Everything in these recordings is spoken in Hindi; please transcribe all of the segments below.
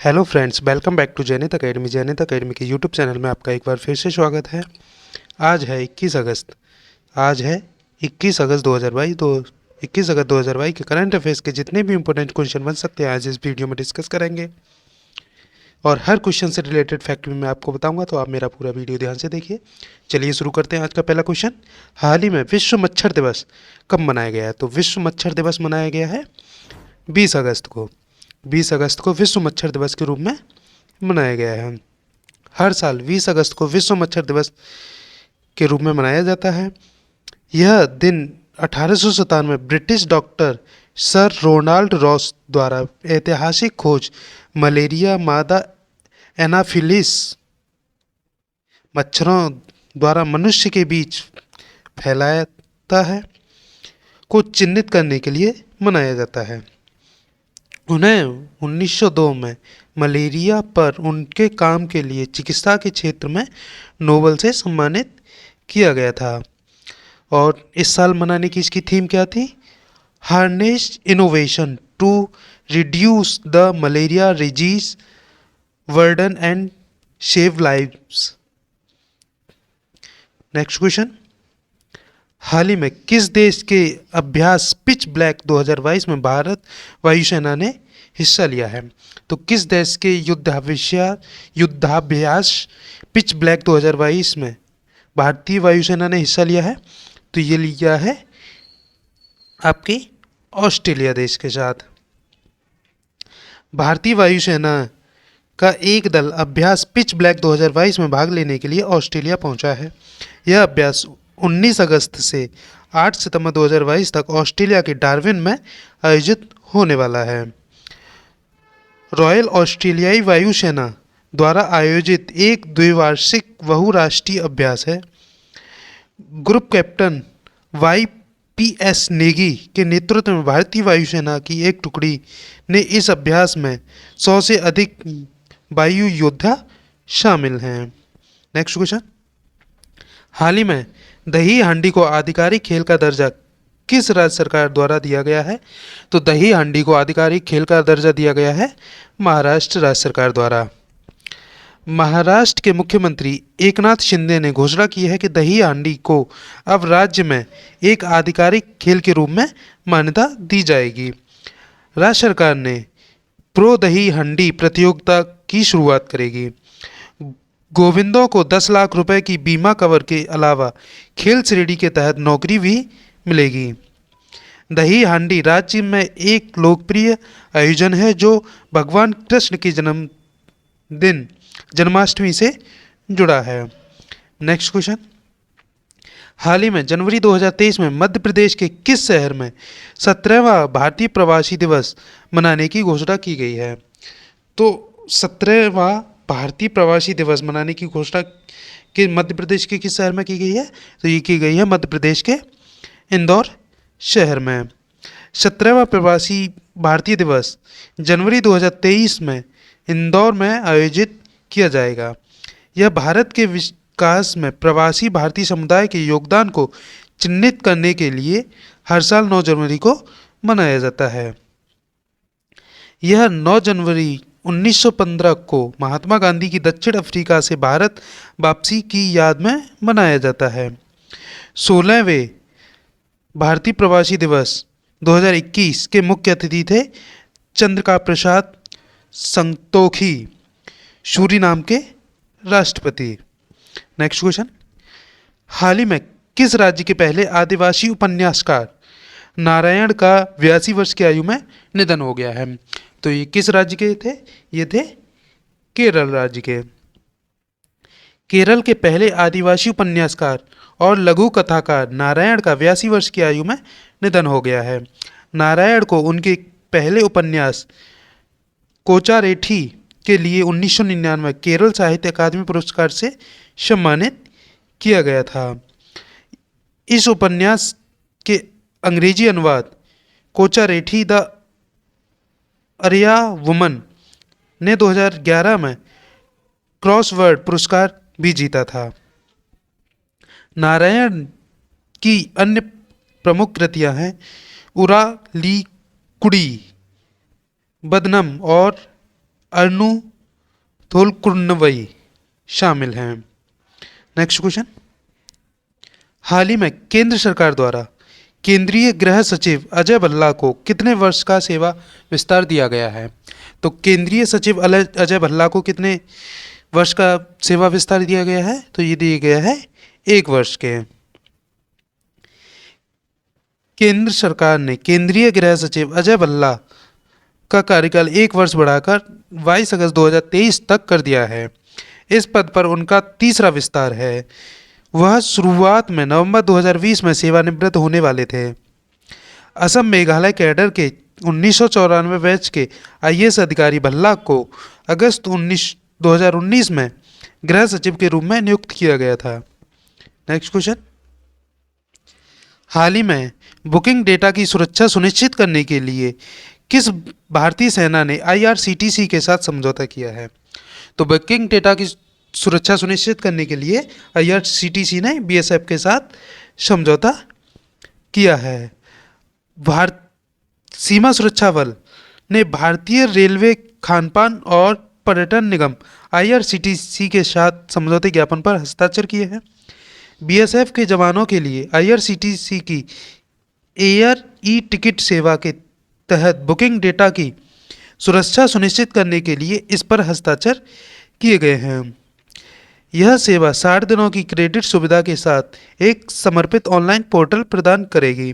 Hello friends, welcome back to Jainit academy. Jainit academy के यूट्यूब चैनल में आपका एक बार फिर से स्वागत है। आज है 21 अगस्त। आज है 21 अगस्त 2022। 21 अगस्त 2022 के करंट अफेयर्स के जितने भी इंपॉर्टेंट क्वेश्चन बन सकते हैं आज इस वीडियो में डिस्कस करेंगे, और हर क्वेश्चन से रिलेटेड फैक्ट भी मैं आपको बताऊंगा, तो आप मेरा पूरा वीडियो ध्यान से देखिए। चलिए शुरू करते हैं। आज का पहला क्वेश्चन, हाल ही में विश्व मच्छर दिवस कब मनाया गया है? तो विश्व मच्छर दिवस मनाया गया है 20 अगस्त को। 20 अगस्त को विश्व मच्छर दिवस के रूप में मनाया गया है। हर साल 20 अगस्त को विश्व मच्छर दिवस के रूप में मनाया जाता है। यह दिन 1897 में British doctor sir Ronald Ross द्वारा ऐतिहासिक खोज मलेरिया मादा एनाफिलिस मच्छरों द्वारा मनुष्य के बीच फैलाता है को चिन्हित करने के लिए मनाया जाता है। उन्हें 1902 में मलेरिया पर उनके काम के लिए चिकित्सा के क्षेत्र में नोबेल से सम्मानित किया गया था। और इस साल मनाने की इसकी थीम क्या थी? Harness innovation to reduce the malaria disease burden and save lives. Next question, हाल ही में किस देश के अभ्यास पिच ब्लैक 2022 में भारत वायुसेना ने हिस्सा लिया है? तो किस देश के युद्धाभ्यास पिच ब्लैक 2022 में भारतीय वायुसेना ने हिस्सा लिया है? तो ये लिया है आपकी ऑस्ट्रेलिया देश के साथ। भारतीय वायुसेना का एक दल अभ्यास पिच ब्लैक 2022 में भाग लेने के लिए ऑस्ट्रेलिया पहुंचा है। यह अभ्यास 19 अगस्त से 8 सितंबर 2022 तक ऑस्ट्रेलिया के डार्विन में आयोजित होने वाला है। रॉयल ऑस्ट्रेलियाई वायुसेना द्वारा आयोजित एक द्विवार्षिक बहुराष्ट्रीय अभ्यास है। ग्रुप कैप्टन YPS नेगी के नेतृत्व में भारतीय वायुसेना की एक टुकड़ी ने इस अभ्यास में 100 से अधिक वायु योद्धा शामिल हैं। नेक्स्ट क्वेश्चन, हाल ही में दही हांडी को आधिकारिक खेल का दर्जा किस राज्य सरकार द्वारा दिया गया है? तो दही हांडी को आधिकारिक खेल का दर्जा दिया गया है महाराष्ट्र राज्य सरकार द्वारा। महाराष्ट्र के मुख्यमंत्री एकनाथ शिंदे ने घोषणा की है कि दही हांडी को अब राज्य में एक आधिकारिक खेल के रूप में मान्यता दी जाएगी। राज्य सरकार ने प्रो दही हांडी प्रतियोगिता की शुरुआत करेगी। गोविंदों को 10 लाख रुपए की बीमा कवर के अलावा खेल श्रेणी के तहत नौकरी भी मिलेगी। दही हांडी राज्य में एक लोकप्रिय आयोजन है जो भगवान कृष्ण के जन्मदिन जन्माष्टमी से जुड़ा है। नेक्स्ट क्वेश्चन, हाल ही में जनवरी 2023 में मध्य प्रदेश के किस शहर में 17वां भारतीय प्रवासी दिवस मनाने की घोषणा की गई है? तो 17वां भारतीय प्रवासी दिवस मनाने की घोषणा कि मध्य प्रदेश के किस शहर में की गई है? तो ये की गई है मध्य प्रदेश के इंदौर शहर में। 17वां प्रवासी भारतीय दिवस जनवरी 2023 में इंदौर में आयोजित किया जाएगा। यह भारत के विकास में प्रवासी भारतीय समुदाय के योगदान को चिन्हित करने के लिए हर साल 9 जनवरी को मनाया जाता है। यह 9 जनवरी 1915 को महात्मा गांधी की दक्षिण अफ्रीका से भारत वापसी की याद में मनाया जाता है। 16वें भारतीय प्रवासी दिवस 2021 के मुख्य अतिथि थे चंद्रिका प्रसाद संतोखी, सूरीनाम के राष्ट्रपति। नेक्स्ट क्वेश्चन, हाल ही में किस राज्य के पहले आदिवासी उपन्यासकार नारायण का 82 वर्ष की आयु में निधन हो गया है? तो ये किस राज्य के थे? ये थे केरल राज्य के। केरल के पहले आदिवासी उपन्यासकार और लघु कथाकार नारायण का 82 वर्ष की आयु में निधन हो गया है। नारायण को उनके पहले उपन्यास कोचारेठी के लिए 1999 केरल साहित्य अकादमी पुरस्कार से सम्मानित किया गया था। इस उपन्यास के अंग्रेजी अनुवाद कोचारेठी द अरिया वुमन ने 2011 में क्रॉसवर्ड पुरस्कार भी जीता था। नारायण की अन्य प्रमुख कृतियां हैं उरा ली कुड़ी, बदनम और अर्नु थोलकुन्नवई शामिल हैं। नेक्स्ट क्वेश्चन, हाल ही में केंद्र सरकार द्वारा केंद्रीय गृह सचिव अजय भल्ला को कितने वर्ष का सेवा विस्तार दिया गया है? तो केंद्रीय सचिव अजय भल्ला को कितने वर्ष का सेवा विस्तार दिया गया है? तो ये दिया गया है 1 वर्ष के। केंद्र सरकार ने केंद्रीय गृह सचिव अजय भल्ला का कार्यकाल 1 वर्ष बढ़ाकर 22 अगस्त 2023 तक कर दिया है। इस पद पर उनका तीसरा विस्तार है। वह शुरुआत में नवंबर 2020 में सेवानिवृत्त होने वाले थे। असम मेघालय कैडर के 1994 बैच के आईएएस अधिकारी भल्ला को अगस्त 2019 में गृह सचिव के रूप में नियुक्त किया गया था। नेक्स्ट क्वेश्चन, हाल ही में बुकिंग डेटा की सुरक्षा सुनिश्चित करने के लिए किस भारतीय सेना ने IRCTC के साथ समझौता किया है? तो बुकिंग डेटा की सुरक्षा सुनिश्चित करने के लिए IRCTC ने BSF के साथ समझौता किया है। भारत सीमा सुरक्षा बल ने भारतीय रेलवे, खानपान और पर्यटन निगम IRCTC के साथ समझौते ज्ञापन पर हस्ताक्षर किए हैं। BSF के जवानों के लिए IRCTC की एयर ई टिकट सेवा के तहत बुकिंग डेटा की सुरक्षा सुनिश्चित करने के लिए इस पर हस्ताक्षर किए गए हैं। यह सेवा 60 दिनों की क्रेडिट सुविधा के साथ एक समर्पित ऑनलाइन पोर्टल प्रदान करेगी।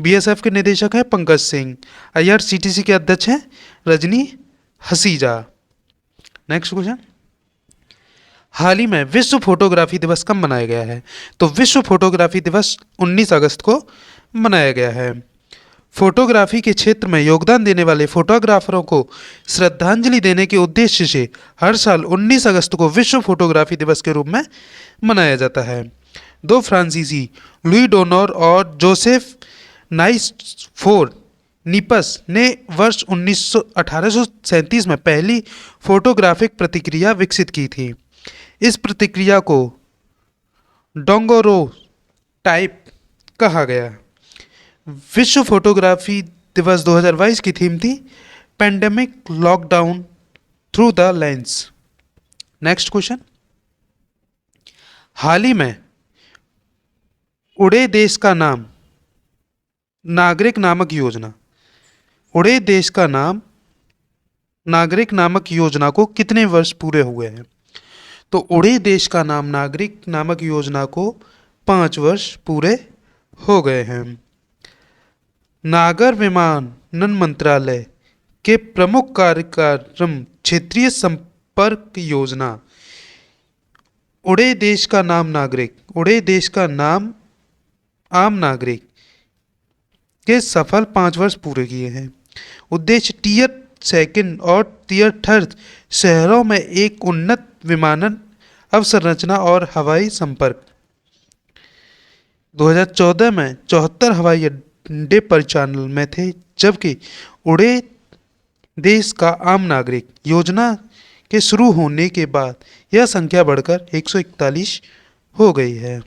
BSF के निदेशक हैं पंकज सिंह। IRCTC के अध्यक्ष हैं रजनी हसीजा। नेक्स्ट क्वेश्चन, हाल ही में विश्व फोटोग्राफी दिवस कब मनाया गया है? तो विश्व फोटोग्राफी दिवस 19 अगस्त को मनाया गया है। फोटोग्राफी के क्षेत्र में योगदान देने वाले फोटोग्राफरों को श्रद्धांजलि देने के उद्देश्य से हर साल 19 अगस्त को विश्व फोटोग्राफी दिवस के रूप में मनाया जाता है। 2 फ्रांसीसी लुई डोनोर और जोसेफ नाइसफोर निपस ने वर्ष 1837 में पहली फोटोग्राफिक प्रतिक्रिया विकसित की थी। इस प्रतिक्रिया को डोंगोरो टाइप कहा गया। विश्व फोटोग्राफी दिवस 2022 की थीम थी pandemic lockdown through the lens. Next question, हाल ही में उड़े देश का नाम नागरिक नामक योजना, उड़े देश का नाम नागरिक नामक योजना को कितने वर्ष पूरे हुए हैं? तो उड़े देश का नाम नागरिक नामक योजना को 5 वर्ष पूरे हो गए हैं। नागर विमानन मंत्रालय के प्रमुख कार्यक्रम क्षेत्रीय संपर्क योजना उड़े देश का नाम नागरिक, उड़े देश का नाम आम नागरिक के सफल 5 वर्ष पूरे किए हैं। उद्देश्य टियर 2 और टियर 3 शहरों में एक उन्नत विमानन अवसंरचना और हवाई संपर्क। 2014 में 74 हवाई अड्डे परिचालन में थे, जबकि उड़े देश का आम नागरिक योजना के शुरू होने के बाद यह संख्या बढ़कर 141 हो गई है।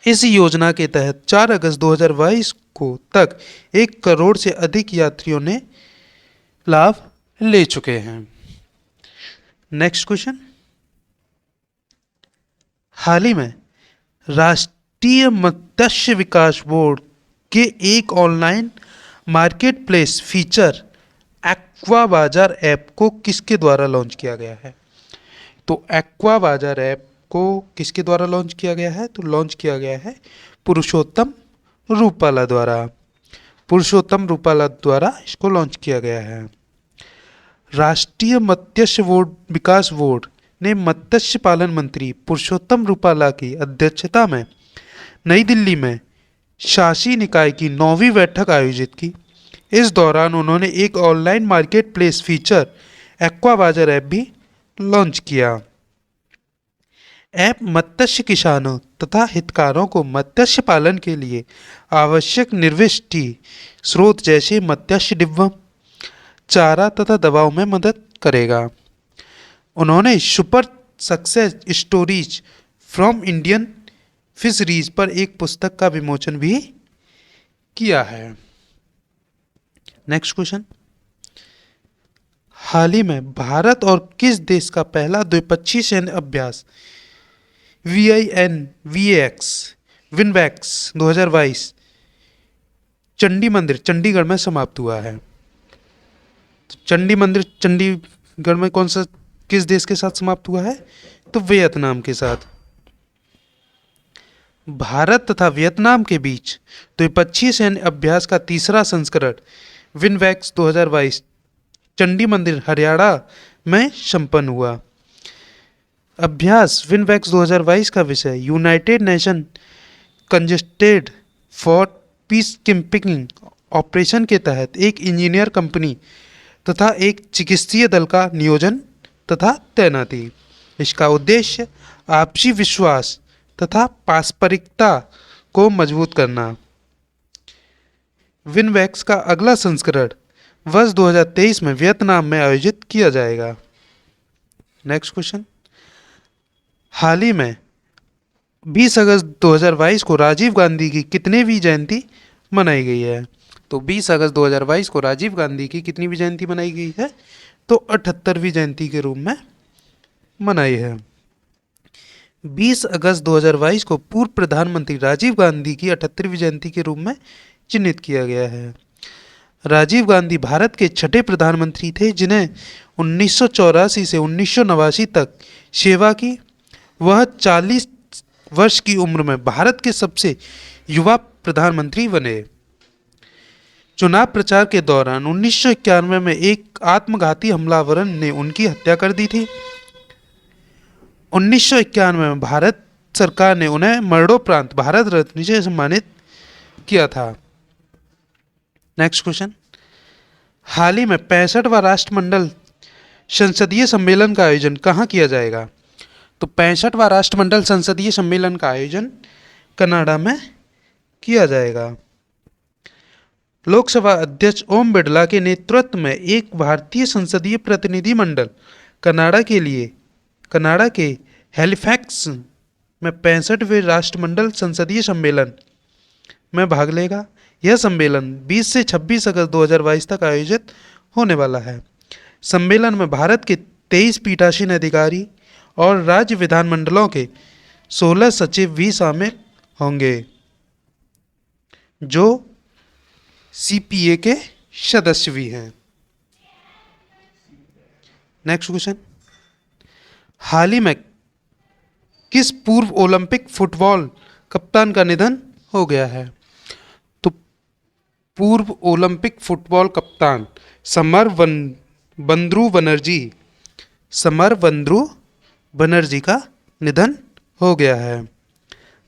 इस योजना के तहत 4 अगस्त 2022 को तक 1 करोड़ से अधिक यात्रियों ने लाभ ले चुके हैं। नेक्स्ट क्वेश्चन, हाल ही में राष्ट्रीय मत्स्य विकास बोर्ड के एक online market place feature aqua बाजार ऐप को किसके द्वारा लॉन्च किया गया है? तो एक्वा बाजार ऐप को किसके द्वारा लॉन्च किया गया है? तो लॉन्च किया गया है पुरुषोत्तम रूपाला द्वारा। पुरुषोत्तम रूपाला द्वारा इसको लॉन्च किया गया है। राष्ट्रीय मत्स्य विकास बोर्ड ने मत्स्य पालन मंत्री पुरुषोत्तम रूपाला की अध्यक्षता में नई दिल्ली में शासी निकाय की 9वीं बैठक आयोजित की। इस दौरान उन्होंने एक online market place feature aqua बाजार ऐप भी लॉन्च किया। ऐप मत्स्य किसानों तथा हितग्राहियों को मत्स्य पालन के लिए आवश्यक निर्विष्टि स्रोत जैसे मत्स्य डिब्बों, चारा तथा दवाओं में मदद करेगा। उन्होंने super success stories from Indian fisheries पर एक पुस्तक का विमोचन भी किया है। नेक्स्ट क्वेश्चन, हाल ही में भारत और किस देश का पहला द्विपक्षीय सैन्य अभ्यास VINVAX विनवैक्स 2022 चंडी मंदिर चंडीगढ़ में समाप्त हुआ है? तो चंडी मंदिर चंडीगढ़ में कौन सा किस देश के साथ समाप्त हुआ है? तो वियतनाम के साथ। भारत तथा वियतनाम के बीच द्विपक्षीय सैन्य अभ्यास का तीसरा संस्करण विनवैक्स 2022 चंडी मंदिर हरियाणा में संपन्न हुआ। अभ्यास विनवैक्स 2022 का विषय United nation congested for peace keeping operation के तहत एक इंजीनियर कंपनी तथा एक चिकित्सीय दल का नियोजन तथा तैनाती। इसका उद्देश्य आपसी विश्वास तथा पारस्परिकता को मजबूत करना। विनवैक्स का अगला संस्करण वर्ष 2023 में वियतनाम में आयोजित किया जाएगा। नेक्स्ट क्वेश्चन, हाल ही में 20 अगस्त 2022 को राजीव गांधी की कितनीवीं जयंती मनाई गई है? तो 20 अगस्त 2022 को राजीव गांधी की कितनीवीं जयंती मनाई गई है? तो 78वीं जयंती के रूप में मनाई है। 20 अगस्त 2022 को पूर्व प्रधानमंत्री राजीव गांधी की 78वीं जयंती के रूप में चिन्हित किया गया है। राजीव गांधी भारत के छठे प्रधानमंत्री थे जिन्हें 1984 से 1989 तक सेवा की। वह 40 वर्ष की उम्र में भारत के सबसे युवा प्रधानमंत्री बने। चुनाव प्रचार के दौरान 1991 में एक आत्मघाती हमलावर ने उनकी हत्या कर दी थी। 1991 में भारत सरकार ने उन्हें मरणोपरांत भारत रत्न से सम्मानित किया था। नेक्स्ट क्वेश्चन, हाल ही में 65वां राष्ट्रमंडल संसदीय सम्मेलन का आयोजन कहाँ किया जाएगा? तो 65वां राष्ट्रमंडल संसदीय सम्मेलन का आयोजन कनाडा में किया जाएगा। लोकसभा अध्यक्ष ओम बिरला के नेतृत्व में एक भारतीय संसदीय प्रतिनिधिमंडल कनाडा के हैलिफैक्स में 65वें राष्ट्रमंडल संसदीय सम्मेलन में भाग लेगा। यह सम्मेलन 20 से 26 अगस्त 2022 तक आयोजित होने वाला है। सम्मेलन में भारत के 23 पीठासीन अधिकारी और राज्य विधानमंडलों के 16 सचिव भी शामिल होंगे जो CPA के सदस्य भी हैं। नेक्स्ट क्वेश्चन, हाल ही में किस पूर्व ओलंपिक फुटबॉल कप्तान का निधन हो गया है? तो पूर्व ओलंपिक फुटबॉल कप्तान समरबंद्रू बनर्जी का निधन हो गया है।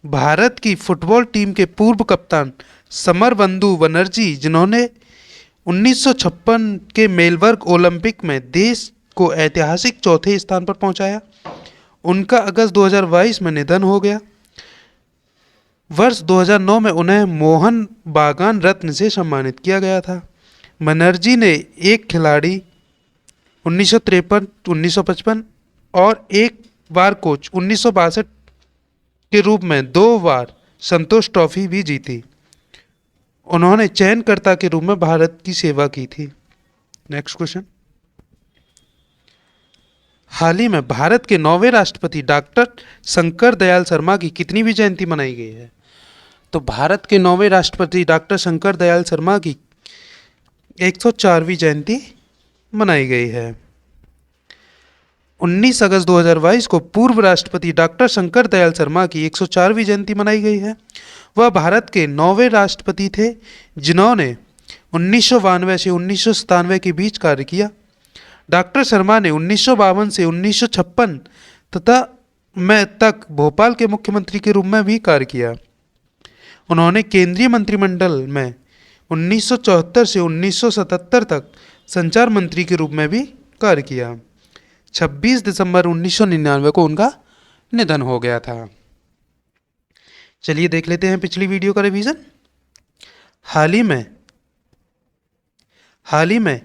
भारत की फुटबॉल टीम के पूर्व कप्तान समरबंधु बनर्जी, जिन्होंने 1956 के मेलबर्न ओलंपिक में देश को ऐतिहासिक चौथे स्थान पर पहुंचाया, उनका अगस्त 2022 में निधन हो गया। वर्ष 2009 में उन्हें मोहन बागान रत्न से सम्मानित किया गया था। बनर्जी ने एक खिलाड़ी 1953, 1955 और एक बार कोच 1962 के रूप में 2 बार संतोष ट्रॉफी भी जीती। उन्होंने चयनकर्ता के रूप में भारत की सेवा की थी। नेक्स्ट क्वेश्चन, हाल ही में भारत के 9वें राष्ट्रपति डॉक्टर शंकर दयाल शर्मा की कितनीवीं जयंती मनाई गई है? तो भारत के 9वें राष्ट्रपति डॉक्टर शंकर दयाल शर्मा की 104वीं जयंती मनाई गई है। 19 अगस्त 2022 को पूर्व राष्ट्रपति डॉक्टर शंकर दयाल शर्मा की 104वीं जयंती मनाई गई है। वह भारत के 9वें राष्ट्रपति थे जिन्होंने 1992 से 1997 के बीच कार्य किया। डॉक्टर शर्मा ने 1952 से 1956 तक भोपाल के मुख्यमंत्री के रूप में भी कार्य किया। उन्होंने केंद्रीय मंत्रिमंडल में 1974 से 1977 तक संचार मंत्री के रूप में भी कार्य किया। 26 दिसंबर 1999 को उनका निधन हो गया था। चलिए देख लेते हैं पिछली वीडियो का रिवीजन। हाल ही में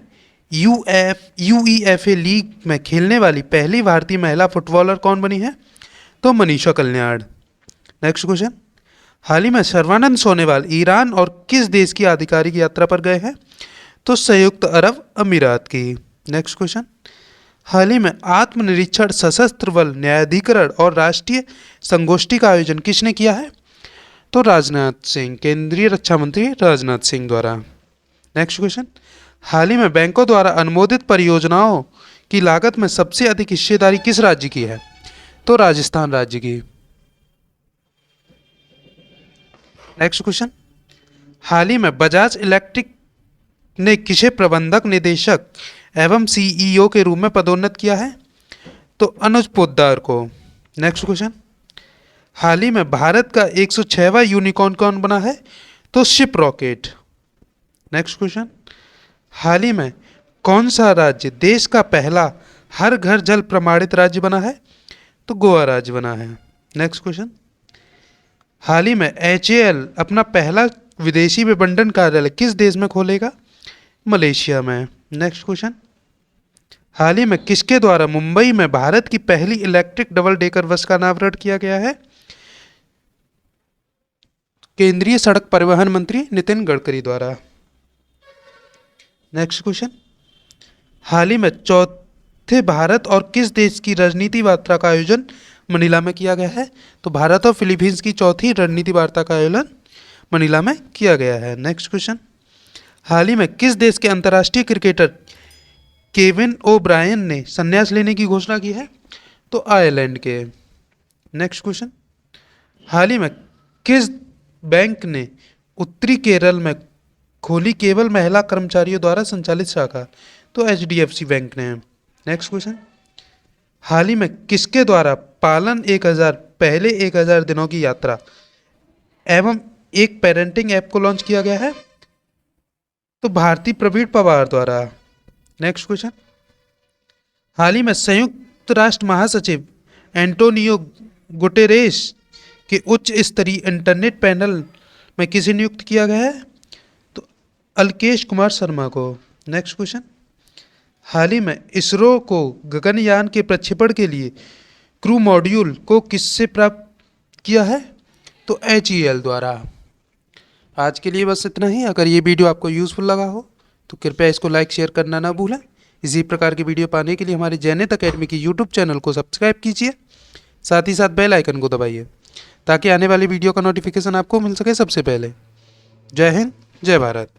UEFA लीग में खेलने वाली पहली भारतीय महिला फुटबॉलर कौन बनी है? तो मनीषा कल्याण। नेक्स्ट क्वेश्चन, हाल ही में सर्बानंद सोनोवाल ईरान और किस देश की आधिकारिक यात्रा पर गए हैं? तो संयुक्त अरब अमीरात की। नेक्स्ट क्वेश्चन, हाल ही में आत्मनिरीक्षण सशस्त्र बल न्यायाधिकरण और राष्ट्रीय संगोष्ठी का आयोजन किसने किया है? तो राजनाथ सिंह, केंद्रीय रक्षा मंत्री राजनाथ सिंह द्वारा। नेक्स्ट क्वेश्चन, हाल ही में बैंकों द्वारा अनुमोदित परियोजनाओं की लागत में सबसे अधिक हिस्सेदारी किस राज्य की है? तो राजस्थान राज्य की। नेक्स्ट क्वेश्चन, हाल ही में बजाज इलेक्ट्रिक ने किसे प्रबंधक निदेशक एवं सीईओ के रूप में पदोन्नत किया है? तो अनुज पोद्दार को। नेक्स्ट क्वेश्चन, हाल ही में भारत का 106वां यूनिकॉर्न कौन बना है? तो शिप रॉकेट। नेक्स्ट क्वेश्चन, हाल ही में कौन सा राज्य देश का पहला हर घर जल प्रमाणित राज्य बना है? तो गोवा राज्य बना है। नेक्स्ट क्वेश्चन, हाल ही में HAL अपना पहला विदेशी विपणन कार्यालय किस देश में खोलेगा? मलेशिया में। नेक्स्ट क्वेश्चन, हाल ही में किसके द्वारा मुंबई में भारत की पहली इलेक्ट्रिक डबल डेकर बस का अनावरण किया गया है? केंद्रीय सड़क परिवहन मंत्री नितिन गडकरी द्वारा। नेक्स्ट क्वेश्चन, हाल ही में चौथे भारत और किस देश की रणनीति वार्ता का आयोजन मनीला में किया गया है? तो भारत और फिलीपींस की चौथी रणनीति वार्ता का आयोजन मनीला में किया गया है। नेक्स्ट क्वेश्चन, हाल ही में किस देश के अंतर्राष्ट्रीय क्रिकेटर केविन ओब्रायन ने संन्यास लेने की घोषणा की है? तो आयरलैंड के। नेक्स्ट क्वेश्चन, हाल ही में किस बैंक ने उत्तरी केरल में खोली केवल महिला कर्मचारियों द्वारा संचालित शाखा? तो HDFC बैंक ने। नेक्स्ट क्वेश्चन, हाल ही में किसके द्वारा पालन 1000 पहले 1000 दिनों की यात्रा एवं एक पेरेंटिंग ऐप को लॉन्च किया गया है? तो भारती प्रवीण पवार द्वारा। नेक्स्ट क्वेश्चन, हाल ही में संयुक्त राष्ट्र महासचिव एंटोनियो गुटेरेस के उच्च स्तरीय इंटरनेट पैनल में किसे नियुक्त किया गया है? तो अलकेश कुमार शर्मा को। नेक्स्ट क्वेश्चन, हाल ही में इसरो को गगनयान के प्रक्षेपण के लिए क्रू मॉड्यूल को किससे प्राप्त किया है? तो HAL द्वारा। आज के लिए बस इतना ही। अगर ये वीडियो आपको यूज़फुल लगा हो तो कृपया इसको लाइक शेयर करना ना भूलें। इसी प्रकार की वीडियो पाने के लिए हमारे जैनेत अकेडमी की यूट्यूब चैनल को सब्सक्राइब कीजिए, साथ ही साथ बेल आइकन को दबाइए ताकि आने वाली वीडियो का नोटिफिकेशन आपको मिल सके सबसे पहले। जय हिंद, जय भारत।